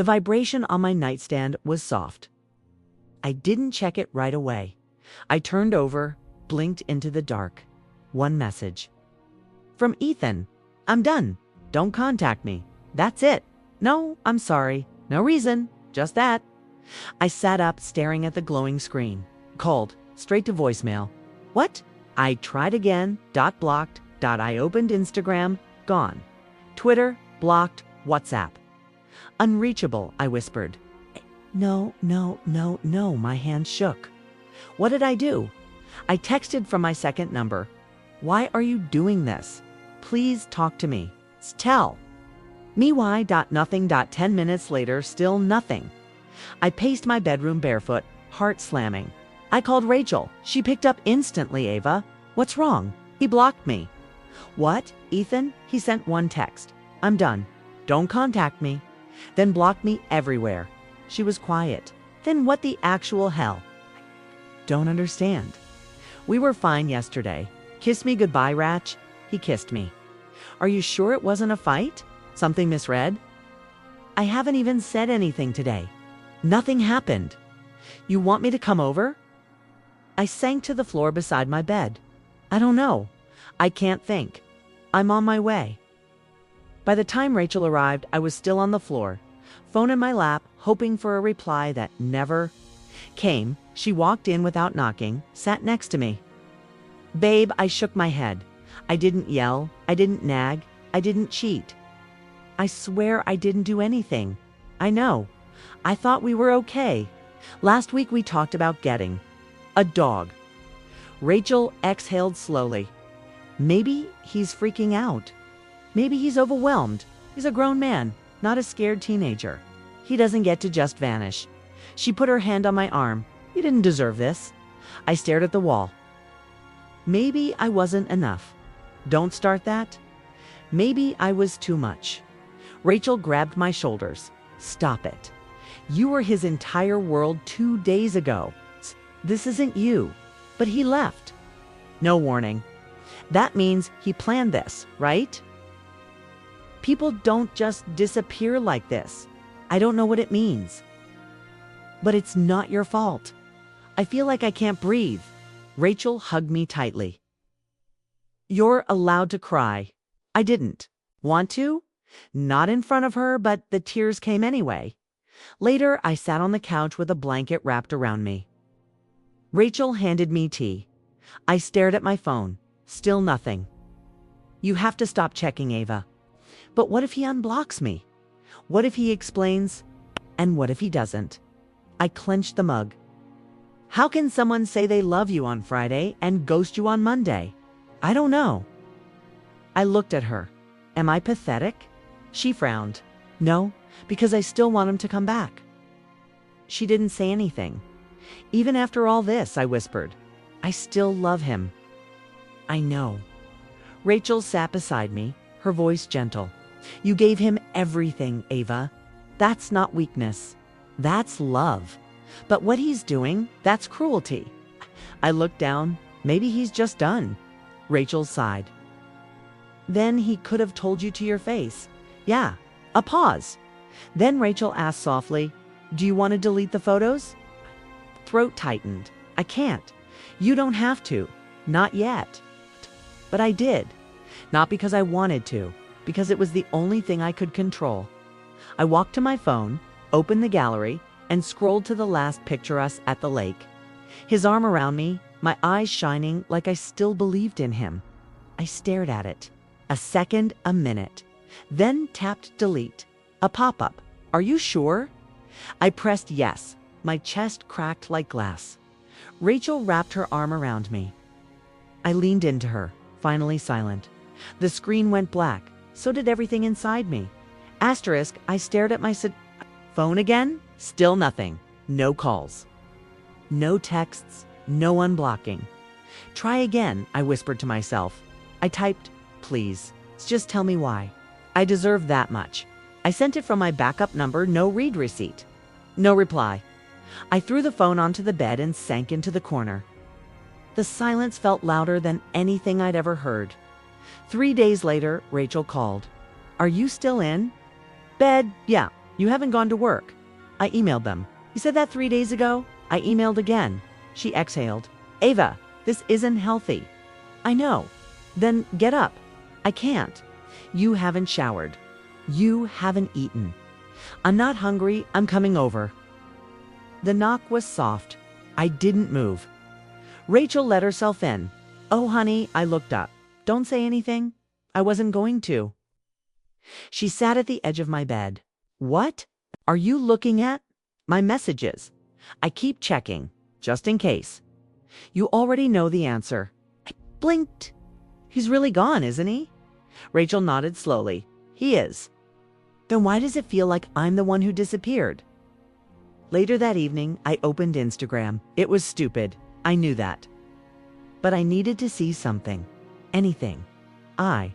The vibration on my nightstand was soft. I didn't check it right away. I turned over, blinked into the dark. One message. From Ethan. I'm done. Don't contact me. That's it. No, I'm sorry. No reason. Just that. I sat up, staring at the glowing screen. Called. Straight to voicemail. What? I tried again. Blocked. I opened Instagram. Gone. Twitter. Blocked. WhatsApp. Unreachable, I whispered. No. My hand shook. What did I do? I texted from my second number. Why are you doing this? Please talk to me. Tell. Me why. Nothing. 10 minutes later, still nothing. I paced my bedroom barefoot, heart slamming. I called Rachel. She picked up instantly. Ava, what's wrong? He blocked me. What? Ethan? He sent one text. I'm done. Don't contact me. Then blocked me everywhere. She was quiet. Then what the actual hell? Don't understand. We were fine yesterday. Kiss me goodbye, Ratch. He kissed me. Are you sure it wasn't a fight? Something misread? I haven't even said anything today. Nothing happened. You want me to come over? I sank to the floor beside my bed. I don't know. I can't think. I'm on my way. By the time Rachel arrived, I was still on the floor, phone in my lap, hoping for a reply that never came. She walked in without knocking, sat next to me. Babe, I shook my head. I didn't yell. I didn't nag. I didn't cheat. I swear I didn't do anything. I know. I thought we were okay. Last week we talked about getting a dog. Rachel exhaled slowly. Maybe he's freaking out. Maybe he's overwhelmed. He's a grown man, not a scared teenager. He doesn't get to just vanish. She put her hand on my arm. You didn't deserve this. I stared at the wall. Maybe I wasn't enough. Don't start that. Maybe I was too much. Rachel grabbed my shoulders. Stop it. You were his entire world 2 days ago. This isn't you. But he left. No warning. That means he planned this, right? People don't just disappear like this. I don't know what it means. But it's not your fault. I feel like I can't breathe. Rachel hugged me tightly. You're allowed to cry. I didn't want to. Not in front of her, but the tears came anyway. Later, I sat on the couch with a blanket wrapped around me. Rachel handed me tea. I stared at my phone. Still nothing. You have to stop checking, Ava. But what if he unblocks me? What if he explains? And what if he doesn't? I clenched the mug. How can someone say they love you on Friday and ghost you on Monday? I don't know. I looked at her. Am I pathetic? She frowned. No, because I still want him to come back. She didn't say anything. Even after all this, I whispered, I still love him. I know. Rachel sat beside me, her voice gentle. You gave him everything, Ava. That's not weakness. That's love. But what he's doing, that's cruelty. I looked down. Maybe he's just done. Rachel sighed. Then he could have told you to your face. Yeah, a pause. Then Rachel asked softly, do you want to delete the photos? Throat tightened. I can't. You don't have to. Not yet. But I did. Not because I wanted to, because it was the only thing I could control. I walked to my phone, opened the gallery, and scrolled to the last picture us at the lake. His arm around me, my eyes shining like I still believed in him. I stared at it. A second, a minute. Then tapped delete. A pop-up. Are you sure? I pressed yes. My chest cracked like glass. Rachel wrapped her arm around me. I leaned into her, finally silent. The screen went black. So did everything inside me. Asterisk, I stared at my phone again. Still nothing. No calls. No texts. No unblocking. Try again, I whispered to myself. I typed, please. Just tell me why. I deserve that much. I sent it from my backup number, no read receipt. No reply. I threw the phone onto the bed and sank into the corner. The silence felt louder than anything I'd ever heard. 3 days later, Rachel called. Are you still in? Bed, yeah. You haven't gone to work. I emailed them. You said that 3 days ago? I emailed again. She exhaled. Ava, this isn't healthy. I know. Then get up. I can't. You haven't showered. You haven't eaten. I'm not hungry. I'm coming over. The knock was soft. I didn't move. Rachel let herself in. Oh, honey, I looked up. Don't say anything. I wasn't going to. She sat at the edge of my bed. What are you looking at? My messages. I keep checking, just in case. You already know the answer. I blinked. He's really gone, isn't he? Rachel nodded slowly. He is. Then why does it feel like I'm the one who disappeared? Later that evening, I opened Instagram. It was stupid. I knew that. But I needed to see something. Anything. I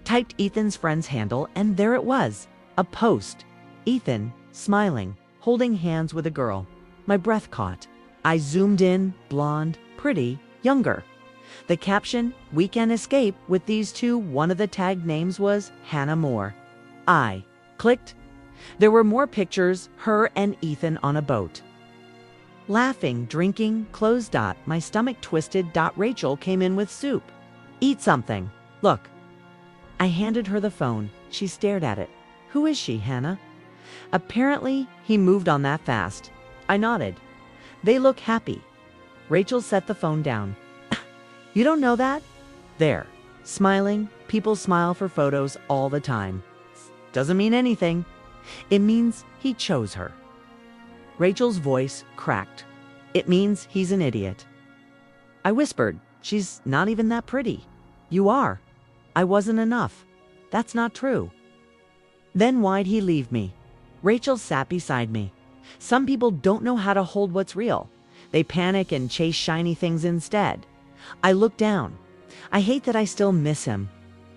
typed Ethan's friend's handle, and there it was. A post. Ethan, smiling, holding hands with a girl. My breath caught. I zoomed in, blonde, pretty, younger. The caption, Weekend Escape, with these two, one of the tagged names was Hannah Moore. I clicked. There were more pictures, her and Ethan on a boat. Laughing, drinking, closed dot, my stomach twisted dot. Rachel came in with soup. Eat something. Look. I handed her the phone. She stared at it. Who is she, Hannah? Apparently, he moved on that fast. I nodded. They look happy. Rachel set the phone down. You don't know that? There. Smiling. People smile for photos all the time. Doesn't mean anything. It means he chose her. Rachel's voice cracked. It means he's an idiot. I whispered, she's not even that pretty. You are. I wasn't enough. That's not true. Then why'd he leave me? Rachel sat beside me. Some people don't know how to hold what's real. They panic and chase shiny things instead. I looked down. I hate that I still miss him.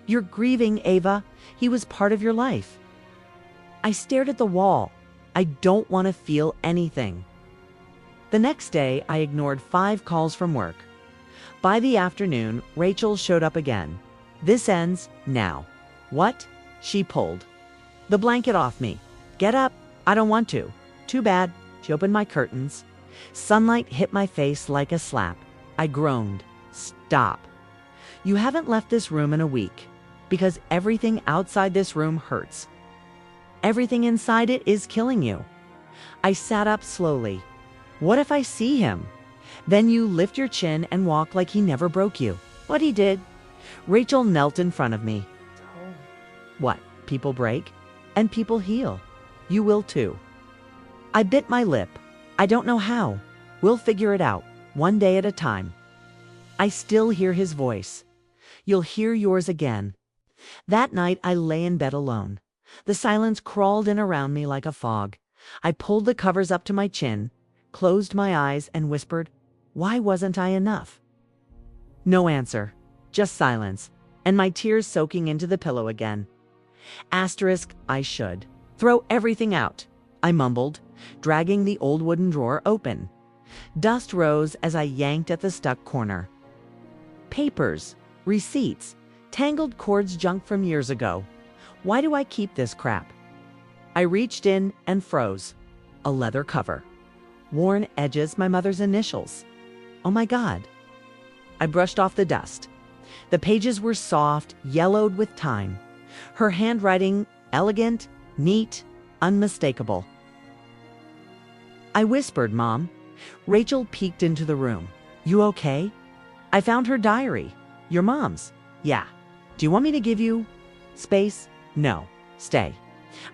You're grieving, Ava. He was part of your life. I stared at the wall. I don't want to feel anything. The next day, I ignored 5 calls from work. By the afternoon, Rachel showed up again. This ends now. What? She pulled the blanket off me. Get up. I don't want to. Too bad. She opened my curtains. Sunlight hit my face like a slap. I groaned. Stop. You haven't left this room in a week because everything outside this room hurts. Everything inside it is killing you. I sat up slowly. What if I see him? Then you lift your chin and walk like he never broke you. What he did. Rachel knelt in front of me. What? People break and people heal. You will too. I bit my lip. I don't know how. We'll figure it out, one day at a time. I still hear his voice. You'll hear yours again. That night I lay in bed alone. The silence crawled in around me like a fog. I pulled the covers up to my chin, closed my eyes, and whispered, why wasn't I enough? No answer, just silence, and my tears soaking into the pillow again. Asterisk, I should. Throw everything out, I mumbled, dragging the old wooden drawer open. Dust rose as I yanked at the stuck corner. Papers, receipts, tangled cords, junk from years ago. Why do I keep this crap? I reached in and froze. A leather cover. Worn edges, my mother's initials. Oh my God. I brushed off the dust. The pages were soft, yellowed with time. Her handwriting, elegant, neat, unmistakable. I whispered, Mom. Rachel peeked into the room. You okay? I found her diary. Your mom's. Yeah. Do you want me to give you space? No. Stay.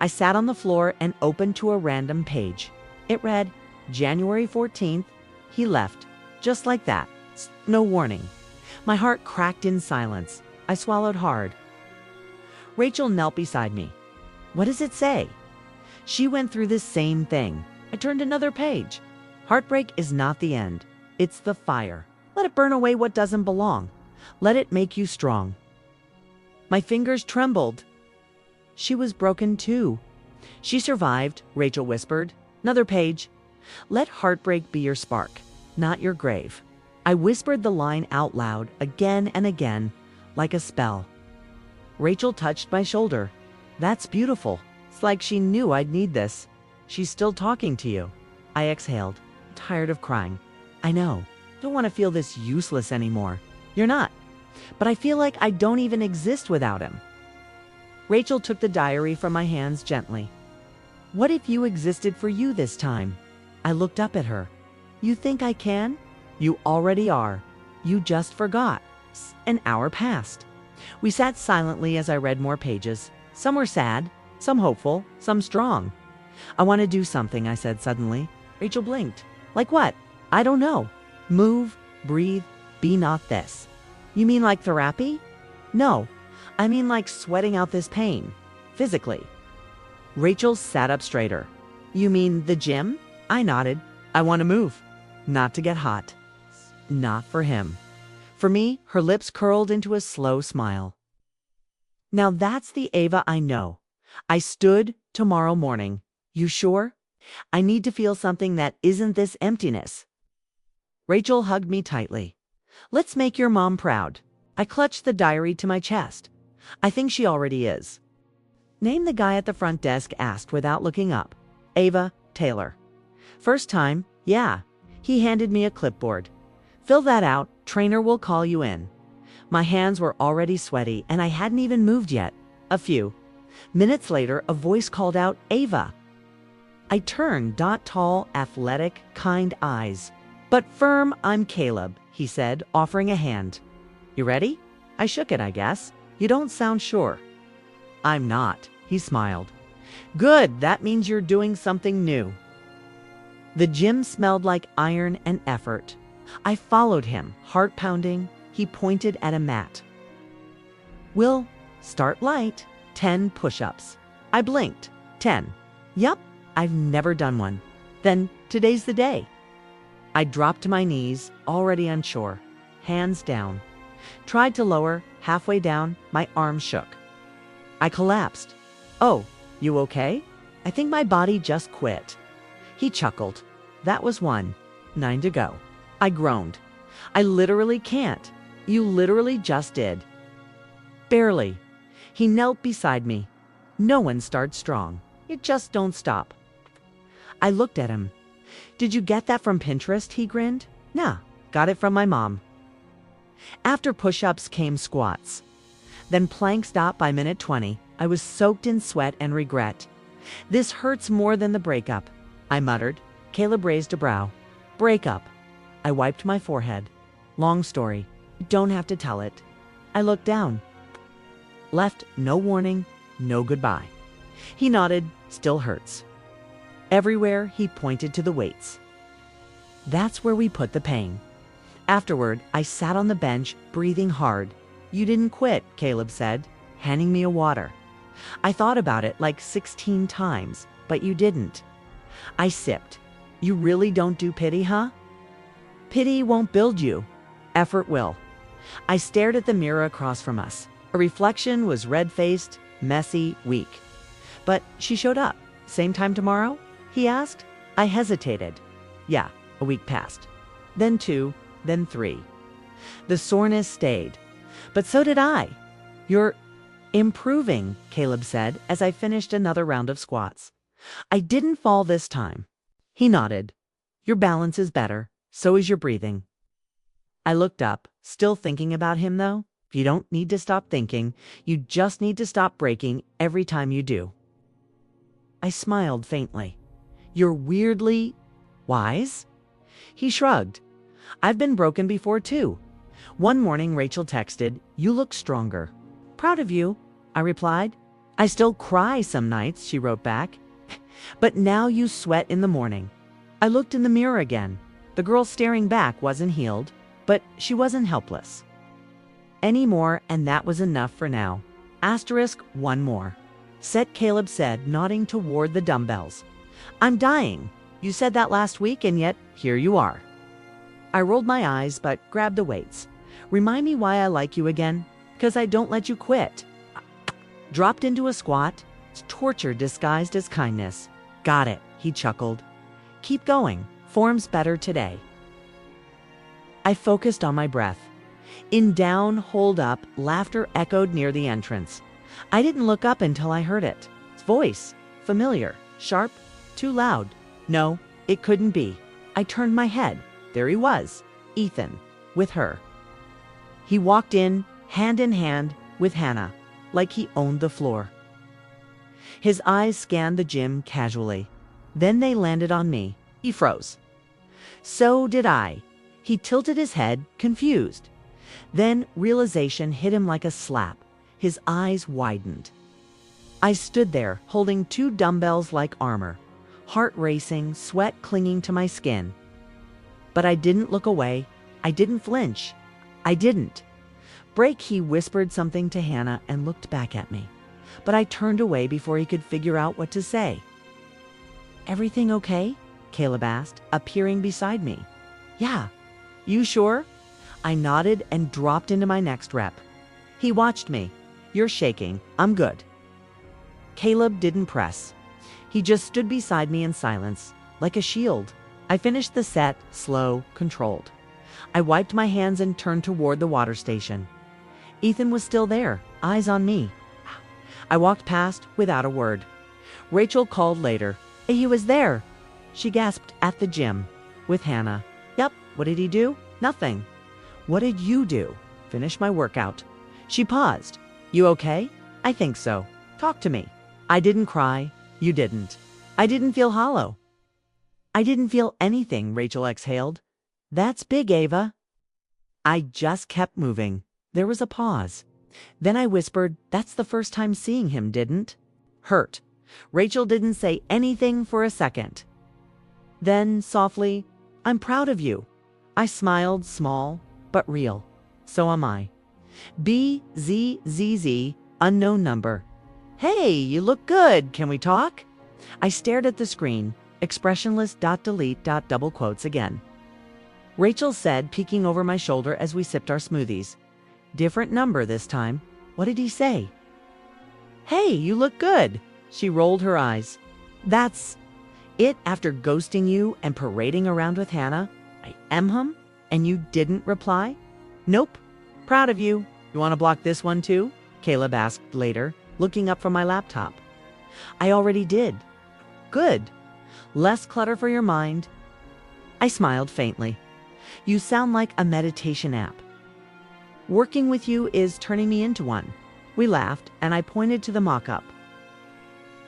I sat on the floor and opened to a random page. It read, January 14th, he left. Just like that. No warning. My heart cracked in silence. I swallowed hard. Rachel knelt beside me. What does it say? She went through the same thing. I turned another page. Heartbreak is not the end. It's the fire. Let it burn away what doesn't belong. Let it make you strong. My fingers trembled. She was broken too. She survived, Rachel whispered. Another page. Let heartbreak be your spark, not your grave. I whispered the line out loud again and again, like a spell. Rachel touched my shoulder. That's beautiful. It's like she knew I'd need this. She's still talking to you. I exhaled, tired of crying. I know. Don't want to feel this useless anymore. You're not. But I feel like I don't even exist without him. Rachel took the diary from my hands gently. What if you existed for you this time? I looked up at her. You think I can? You already are. You just forgot. An hour passed. We sat silently as I read more pages. Some were sad, some hopeful, some strong. I want to do something, I said suddenly. Rachel blinked. Like what? I don't know. Move, breathe, be not this. You mean like therapy? No, I mean like sweating out this pain, physically. Rachel sat up straighter. You mean the gym? I nodded. I want to move. Not to get hot. Not for him. For me, her lips curled into a slow smile. Now that's the Ava I know. I stood tomorrow morning. You sure? I need to feel something that isn't this emptiness. Rachel hugged me tightly. Let's make your mom proud. I clutched the diary to my chest. I think she already is. Name the guy at the front desk asked without looking up. Ava Taylor. First time, yeah. He handed me a clipboard. Fill that out, trainer will call you in. My hands were already sweaty and I hadn't even moved yet. A few minutes later, a voice called out, Ava. I turned, tall, athletic, kind eyes. But firm, I'm Caleb, he said, offering a hand. You ready? I shook it, I guess. You don't sound sure. I'm not, he smiled. Good, that means you're doing something new. The gym smelled like iron and effort. I followed him, heart pounding. He pointed at a mat. We'll start light. 10 push-ups. I blinked. 10. Yup, I've never done one. Then today's the day. I dropped to my knees, already unsure. Hands down. Tried to lower, halfway down, my arms shook. I collapsed. Oh, you okay? I think my body just quit. He chuckled. That was 1. 9 to go. I groaned. I literally can't. You literally just did. Barely. He knelt beside me. No one starts strong. You just don't stop. I looked at him. Did you get that from Pinterest? He grinned. Nah, got it from my mom. After push-ups came squats. Then plank stop by minute 20. I was soaked in sweat and regret. This hurts more than the breakup, I muttered. Caleb raised a brow. Breakup. I wiped my forehead. Long story. Don't have to tell it. I looked down. Left no warning, no goodbye. He nodded. Still hurts. Everywhere he pointed to the weights. That's where we put the pain. Afterward, I sat on the bench, breathing hard. You didn't quit, Caleb said, handing me a water. I thought about it like 16 times, but you didn't. I sipped. You really don't do pity, huh? Pity won't build you. Effort will. I stared at the mirror across from us. A reflection was red-faced, messy, weak. But she showed up. Same time tomorrow? He asked. I hesitated. Yeah, a week passed. Then 2, then 3. The soreness stayed. But so did I. You're improving, Caleb said as I finished another round of squats. I didn't fall this time. He nodded. Your balance is better. So is your breathing. I looked up, still thinking about him though. You don't need to stop thinking. You just need to stop breaking every time you do. I smiled faintly. You're weirdly wise? He shrugged. I've been broken before too. One morning Rachel texted, you look stronger. Proud of you, I replied. I still cry some nights, she wrote back. But now you sweat in the morning. I looked in the mirror again. The girl staring back wasn't healed, but she wasn't helpless anymore, and that was enough for now. Asterisk, one more. Set, Caleb said, nodding toward the dumbbells. I'm dying. You said that last week, and yet here you are. I rolled my eyes, but grabbed the weights. Remind me why I like you again? Because I don't let you quit. Dropped into a squat. It's torture disguised as kindness. Got it, he chuckled. Keep going. Form's better today. I focused on my breath. In down, hold up, laughter echoed near the entrance. I didn't look up until I heard it. His voice. familiar, sharp, too loud. No, it couldn't be. I turned my head. There he was, Ethan, with her. He walked in hand with Hannah, like he owned the floor. His eyes scanned the gym casually. Then they landed on me. He froze. So did I. He tilted his head, confused. Then realization hit him like a slap. His eyes widened. I stood there, holding 2 dumbbells like armor, heart racing, sweat clinging to my skin. But I didn't look away. I didn't flinch. I didn't. Break, he whispered something to Hannah and looked back at me. But I turned away before he could figure out what to say. Everything okay? Caleb asked, appearing beside me. Yeah. You sure? I nodded and dropped into my next rep. He watched me. You're shaking. I'm good. Caleb didn't press. He just stood beside me in silence, like a shield. I finished the set, slow, controlled. I wiped my hands and turned toward the water station. Ethan was still there, eyes on me. I walked past without a word. Rachel called later. He was there. She gasped, at the gym, with Hannah. Yep, what did he do? Nothing. What did you do? Finish my workout. She paused. You okay? I think so. Talk to me. I didn't cry. You didn't. I didn't feel hollow. I didn't feel anything, Rachel exhaled. That's big, Ava. I just kept moving. There was a pause. Then I whispered, that's the first time seeing him, didn't? Hurt. Rachel didn't say anything for a second. Then, softly, I'm proud of you. I smiled, small, but real. So am I. BZZZ, unknown number. Hey, you look good. Can we talk? I stared at the screen, expressionless. Delete. Double quotes again. Rachel said, peeking over my shoulder as we sipped our smoothies. Different number this time. What did he say? Hey, you look good. She rolled her eyes. That's it after ghosting you and parading around with Hannah? I am him? And you didn't reply? Nope. Proud of you. You want to block this one too? Caleb asked later, looking up from my laptop. I already did. Good. Less clutter for your mind. I smiled faintly. You sound like a meditation app. Working with you is turning me into one. We laughed, and I pointed to the mock-up.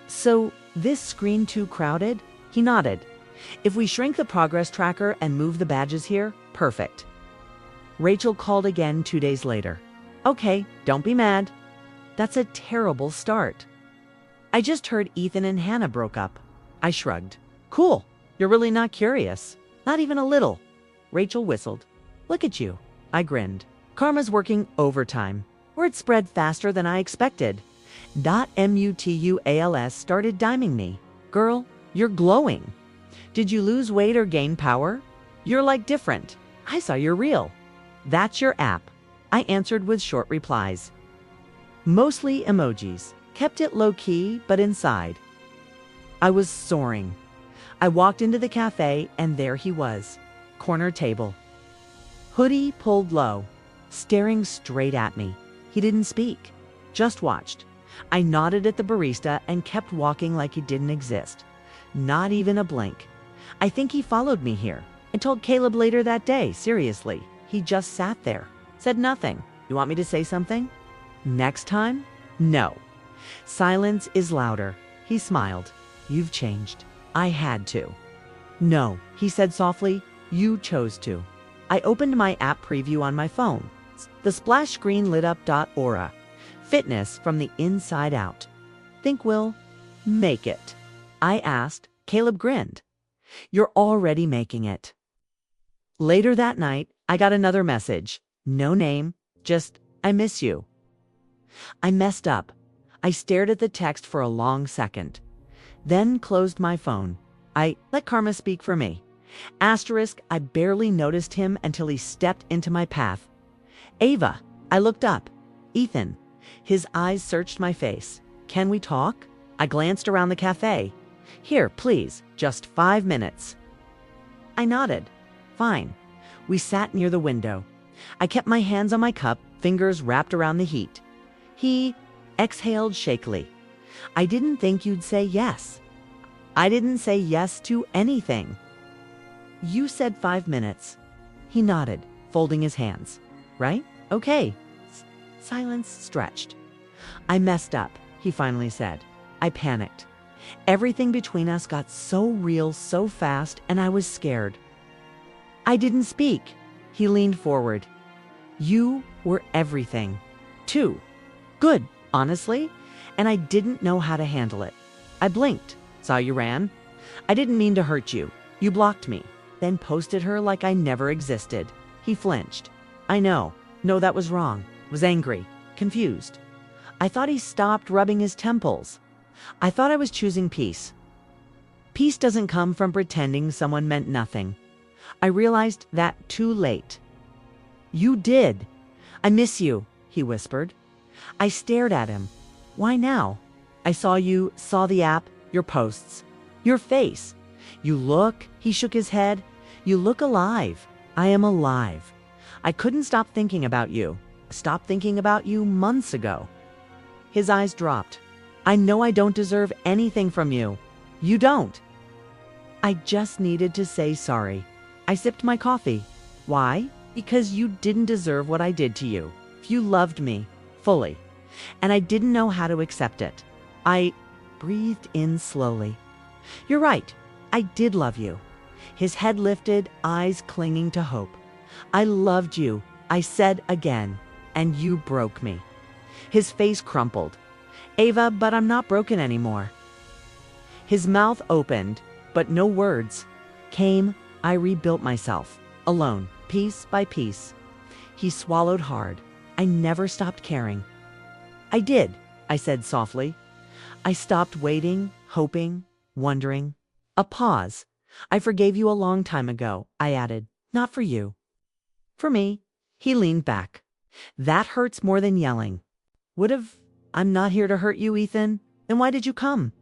So, this screen too crowded? He nodded. If we shrink the progress tracker and move the badges here, perfect. Rachel called again 2 days later. Okay, don't be mad. That's a terrible start. I just heard Ethan and Hannah broke up. I shrugged. Cool. You're really not curious. Not even a little. Rachel whistled. Look at you. I grinned. Karma's working overtime. Word spread faster than I expected. Mutals started diming me. Girl, you're glowing. Did you lose weight or gain power? You're like different. I saw you're real. That's your app. I answered with short replies. Mostly emojis. Kept it low-key, but inside. I was soaring. I walked into the cafe, and there he was. Corner table. Hoodie pulled low, staring straight at me. He didn't speak, just watched. I nodded at the barista and kept walking like he didn't exist. Not even a blink. I think he followed me here. I told Caleb later that day, seriously. He just sat there, said nothing. You want me to say something? Next time? No. Silence is louder. He smiled. You've changed. I had to. No, he said softly. You chose to. I opened my app preview on my phone. The splash screen lit up. Aura. Fitness from the inside out. Think we'll make it? I asked. Caleb grinned. You're already making it. Later that night, I got another message. No name, just, I miss you. I messed up. I stared at the text for a long second. Then closed my phone. I let karma speak for me. Asterisk, I barely noticed him until he stepped into my path. Ava, I looked up. Ethan. His eyes searched my face. Can we talk? I glanced around the cafe. Here, please, just 5 minutes. I nodded. Fine. We sat near the window. I kept my hands on my cup, fingers wrapped around the heat. He exhaled shakily. I didn't think you'd say yes. I didn't say yes to anything. You said 5 minutes. He nodded, folding his hands. Right? Okay. Silence stretched. I messed up, he finally said. I panicked. Everything between us got so real so fast, and I was scared. I didn't speak. He leaned forward. You were everything. Too. Good, honestly, and I didn't know how to handle it. I blinked, saw you ran. I didn't mean to hurt you. You blocked me, then posted her like I never existed. He flinched. I know. No, that was wrong. Was angry. Confused. I thought he stopped rubbing his temples. I thought I was choosing peace. Peace doesn't come from pretending someone meant nothing. I realized that too late. You did. I miss you, he whispered. I stared at him. Why now? I saw the app, your posts, your face. You look, he shook his head. You look alive. I am alive. I couldn't stop thinking about you. Stopped thinking about you months ago. His eyes dropped. I know I don't deserve anything from you. You don't. I just needed to say sorry. I sipped my coffee. Why? Because you didn't deserve what I did to you. You loved me, fully. And I didn't know how to accept it. I breathed in slowly. You're right. I did love you. His head lifted, eyes clinging to hope. I loved you, I said again, and you broke me. His face crumpled. Ava, but I'm not broken anymore. His mouth opened, but no words came. I rebuilt myself, alone, piece by piece. He swallowed hard. I never stopped caring. I did, I said softly. I stopped waiting, hoping, wondering. A pause. I forgave you a long time ago, I added. Not for you. For me. He leaned back. That hurts more than yelling. I'm not here to hurt you, Ethan. Then why did you come?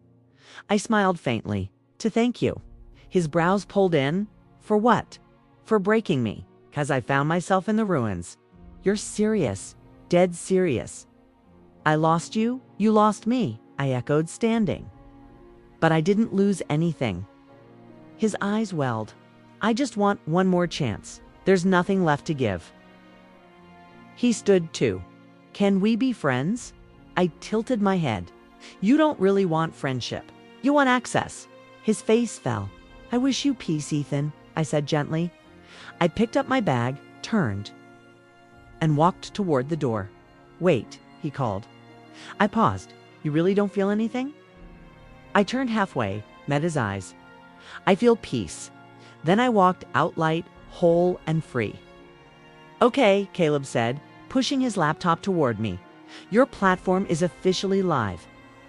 I smiled faintly. To thank you. His brows pulled in. For what? For breaking me, 'cause I found myself in the ruins. You're serious. Dead serious. I lost you, you lost me, I echoed, standing. But I didn't lose anything. His eyes welled. I just want one more chance. There's nothing left to give. He stood too. Can we be friends? I tilted my head. You don't really want friendship. You want access. His face fell. I wish you peace, Ethan, I said gently. I picked up my bag, turned, and walked toward the door. Wait, he called. I paused. You really don't feel anything? I turned halfway, met his eyes. I feel peace. Then I walked out light, whole and free. Okay, Caleb said, pushing his laptop toward me. Your platform is officially live.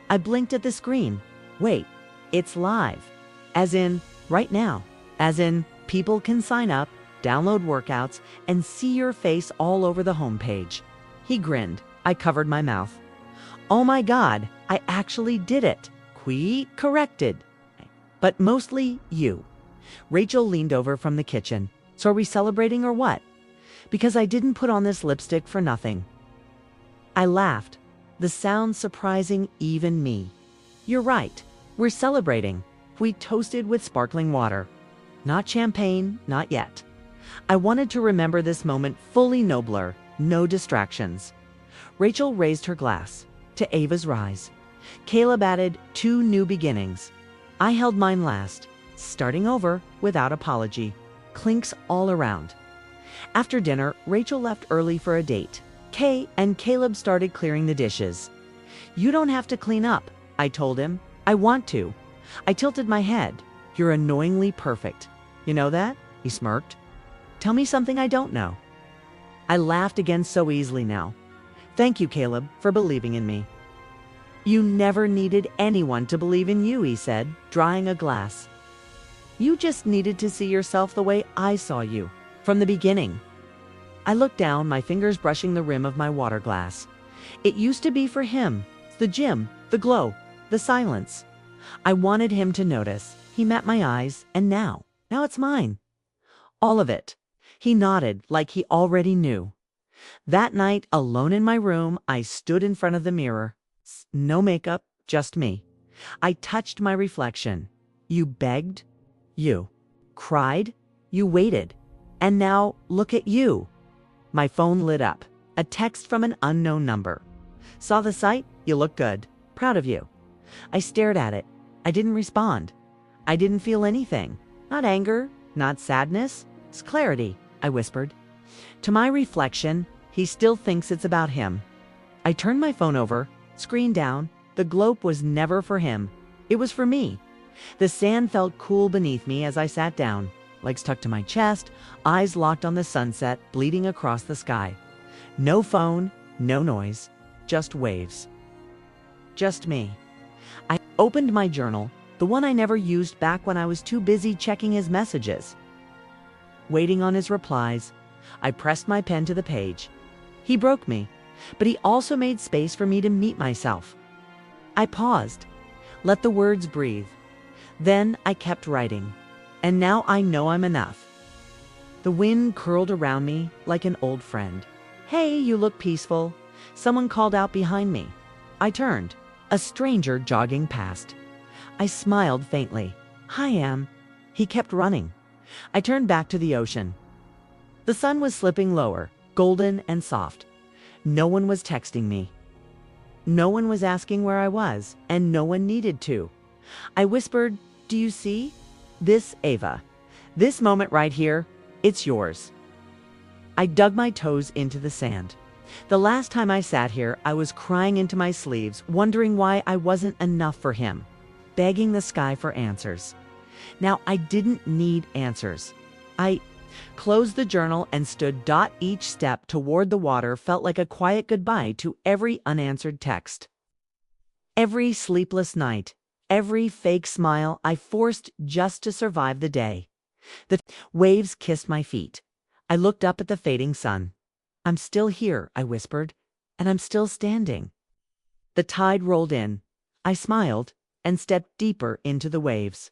I blinked at the screen. Wait, it's live. As in, right now. As in, people can sign up, download workouts, and see your face all over the homepage. He grinned. I covered my mouth. Oh my God, I actually did it. Corrected. But mostly you. Rachel leaned over from the kitchen. So are we celebrating or what? Because I didn't put on this lipstick for nothing. I laughed, the sound surprising even me. You're right. We're celebrating. We toasted with sparkling water. Not champagne, not yet. I wanted to remember this moment fully nobler, no distractions. Rachel raised her glass to Ava's rise. Caleb added 2 new beginnings. I held mine last, starting over without apology. Clinks all around. After dinner, Rachel left early for a date. Kay and Caleb started clearing the dishes. You don't have to clean up, I told him. I want to. I tilted my head. You're annoyingly perfect. You know that? He smirked. Tell me something I don't know. I laughed again so easily now. Thank you, Caleb, for believing in me. You never needed anyone to believe in you, he said, drying a glass. You just needed to see yourself the way I saw you, from the beginning. I looked down, my fingers brushing the rim of my water glass. It used to be for him, the gym, the glow, the silence. I wanted him to notice. He met my eyes, and now it's mine. All of it. He nodded like he already knew. That night, alone in my room, I stood in front of the mirror. No makeup, Just me. I touched my reflection. You begged. You cried. You waited. And now, look at you. My phone lit up. A text from an unknown number. Saw the site? You look good. Proud of you. I stared at it. I didn't respond. I didn't feel anything. Not anger, not sadness. It's clarity, I whispered. To my reflection, he still thinks it's about him. I turned my phone over, screen down. The globe was never for him. It was for me. The sand felt cool beneath me as I sat down, legs tucked to my chest, eyes locked on the sunset bleeding across the sky. No phone, no noise, just waves. Just me. I opened my journal, the one I never used back when I was too busy checking his messages. Waiting on his replies, I pressed my pen to the page. He broke me, but he also made space for me to meet myself. I paused, let the words breathe. Then I kept writing, and now I know I'm enough. The wind curled around me like an old friend. Hey, you look peaceful. Someone called out behind me. I turned, a stranger jogging past. I smiled faintly. Hi, Em. He kept running. I turned back to the ocean. The sun was slipping lower, golden and soft. No one was texting me. No one was asking where I was, and no one needed to. I whispered, do you see? This, Ava. This moment right here, it's yours. I dug my toes into the sand. The last time I sat here, I was crying into my sleeves, wondering why I wasn't enough for him, begging the sky for answers. Now, I didn't need answers. I closed the journal and stood. Each step toward the water felt like a quiet goodbye to every unanswered text. Every sleepless night, every fake smile I forced just to survive the day. The waves kissed my feet. I looked up at the fading sun. I'm still here, I whispered, and I'm still standing. The tide rolled in. I smiled and stepped deeper into the waves.